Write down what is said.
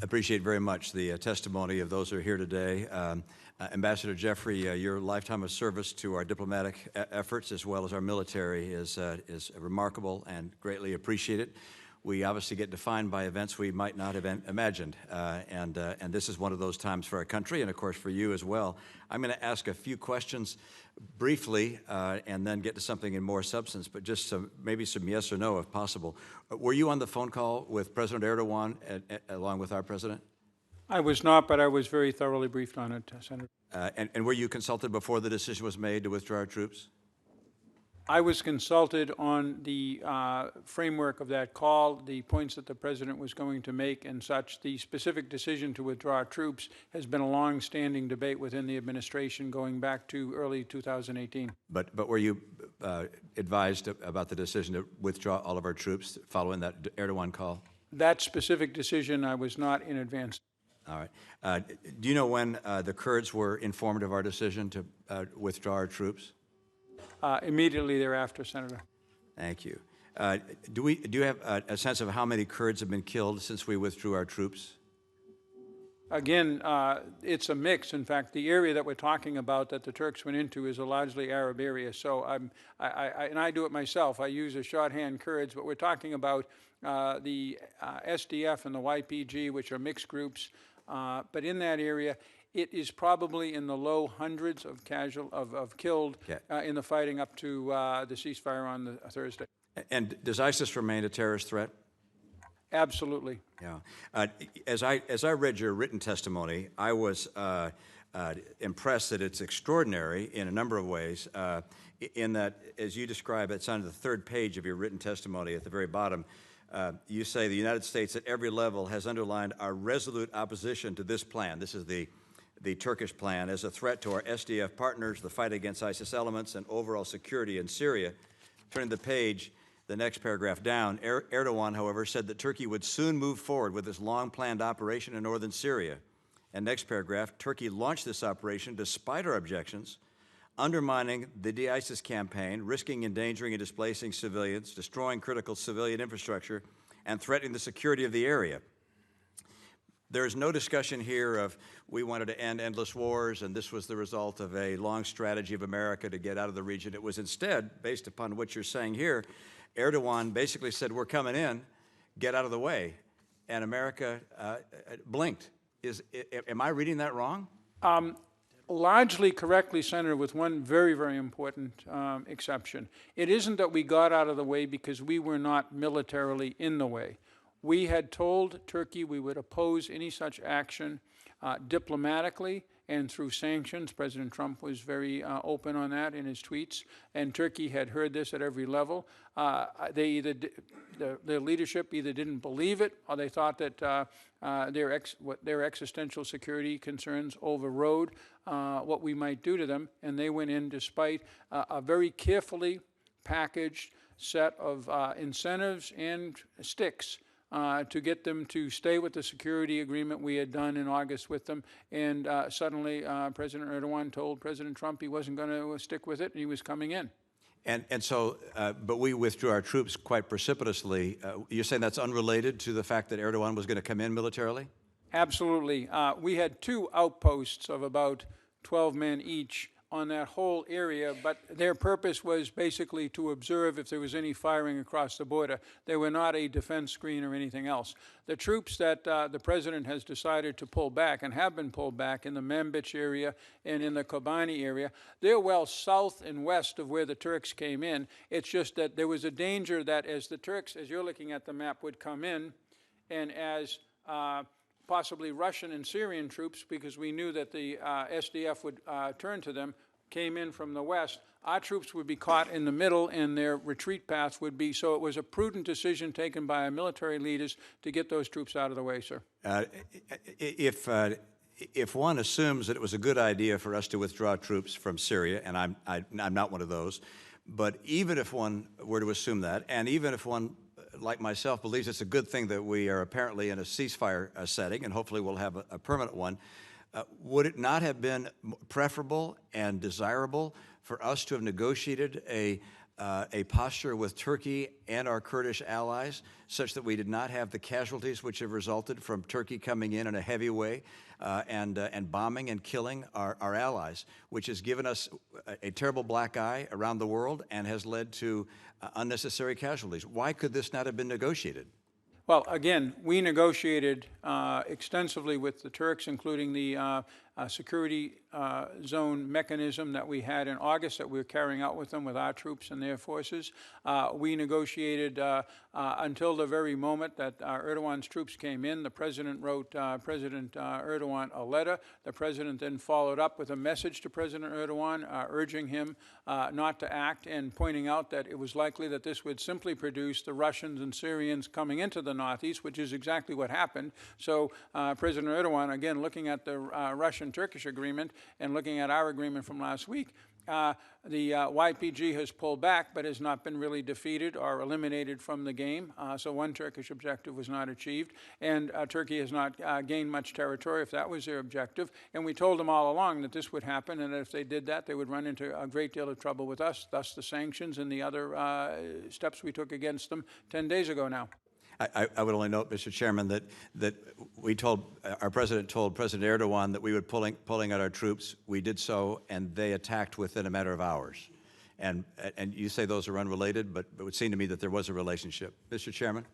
Appreciate very much the testimony of those who are here today. Ambassador Jeffrey, your lifetime of service to our diplomatic efforts as well as our military is remarkable and greatly appreciated. We obviously get defined by events we might not have imagined, and this is one of those times for our country and, of course, for you as well. I'm going to ask a few questions briefly and then get to something in more substance, but just maybe some yes or no if possible. Were you on the phone call with President Erdogan along with our president? I was not, but I was very thoroughly briefed on it, Senator. And were you consulted before the decision was made to withdraw our troops? I was consulted on the framework of that call, the points that the President was going to make and such. The specific decision to withdraw troops has been a long-standing debate within the administration going back to early 2018. But were you advised about the decision to withdraw all of our troops following that Erdogan call? That specific decision I was not in advance. All right. Do you know when the Kurds were informed of our decision to withdraw our troops? Immediately thereafter, Senator. Thank you. Do you have a sense of how many Kurds have been killed since we withdrew our troops? Again, it's a mix. In fact, the area that we're talking about that the Turks went into is a largely Arab area. So I do it myself. I use a shorthand Kurds, but we're talking about the SDF and the YPG, which are mixed groups. But in that area, it is probably in the low hundreds of killed in the fighting up to the ceasefire on the Thursday. And does ISIS remain a terrorist threat? Absolutely. Yeah. As I read your written testimony, I was impressed that it's extraordinary in a number of ways. In that, as you describe, it's on the third page of your written testimony at the very bottom. You say the United States at every level has underlined our resolute opposition to this plan. This is the Turkish plan as a threat to our SDF partners, the fight against ISIS elements, and overall security in Syria. Turning the page, the next paragraph down, Erdogan, however, said that Turkey would soon move forward with this long-planned operation in northern Syria. And next paragraph, Turkey launched this operation despite our objections, undermining the de-ISIS campaign, risking endangering and displacing civilians, destroying critical civilian infrastructure, and threatening the security of the area. There is no discussion here of we wanted to end endless wars and this was the result of a long strategy of America to get out of the region. It was instead, based upon what you're saying here, Erdogan basically said, we're coming in, get out of the way. And America blinked. Am I reading that wrong? Largely correctly, Senator, with one very, very important exception. It isn't that we got out of the way because we were not militarily in the way. We had told Turkey we would oppose any such action diplomatically and through sanctions. President Trump was very open on that in his tweets, and Turkey had heard this at every level. Their leadership either didn't believe it or they thought that their existential security concerns overrode what we might do to them, and they went in despite a very carefully packaged set of incentives and sticks to get them to stay with the security agreement we had done in August with them. And suddenly President Erdogan told President Trump he wasn't going to stick with it and he was coming in. And so, but we withdrew our troops quite precipitously. You're saying that's unrelated to the fact that Erdogan was going to come in militarily? Absolutely. We had two outposts of about 12 men each on that whole area, but their purpose was basically to observe if there was any firing across the border. They were not a defense screen or anything else. The troops that the President has decided to pull back and have been pulled back in the Manbij area and in the Kobani area, they're well south and west of where the Turks came in. It's just that there was a danger that as the Turks, as you're looking at the map, would come in, and as possibly Russian and Syrian troops, because we knew that the SDF would turn to them, came in from the west, our troops would be caught in the middle and their retreat path would be, so it was a prudent decision taken by our military leaders to get those troops out of the way, sir. If one assumes that it was a good idea for us to withdraw troops from Syria, and I'm not one of those, but even if one were to assume that, and even if one like myself, believes it's a good thing that we are apparently in a ceasefire setting, and hopefully we'll have a permanent one. Would it not have been preferable and desirable for us to have negotiated a a posture with Turkey and our Kurdish allies such that we did not have the casualties which have resulted from Turkey coming in a heavy way and bombing and killing our allies, which has given us a terrible black eye around the world and has led to unnecessary casualties. Why could this not have been negotiated? Well, again, we negotiated extensively with the Turks, including the security zone mechanism that we had in August that we were carrying out with them with our troops and their forces. We negotiated until the very moment that Erdogan's troops came in. The president wrote President Erdogan a letter. The president then followed up with a message to President Erdogan urging him not to act and pointing out that it was likely that this would simply produce the Russians and Syrians coming into the Northeast, which is exactly what happened. So President Erdogan, again, looking at the Russian-Turkish agreement and looking at our agreement from last week, the YPG has pulled back but has not been really defeated or eliminated from the game. So one Turkish objective was not achieved, and Turkey has not gained much territory if that was their objective. And we told them all along that this would happen, and that if they did that, they would run into a great deal of trouble with us, thus the sanctions and the other steps we took against them 10 days ago now. I would only note, Mr. Chairman, that our president told President Erdogan that we would pulling out our troops. We did so, and they attacked within a matter of hours. And you say those are unrelated, but it would seem to me that there was a relationship. Mr. Chairman?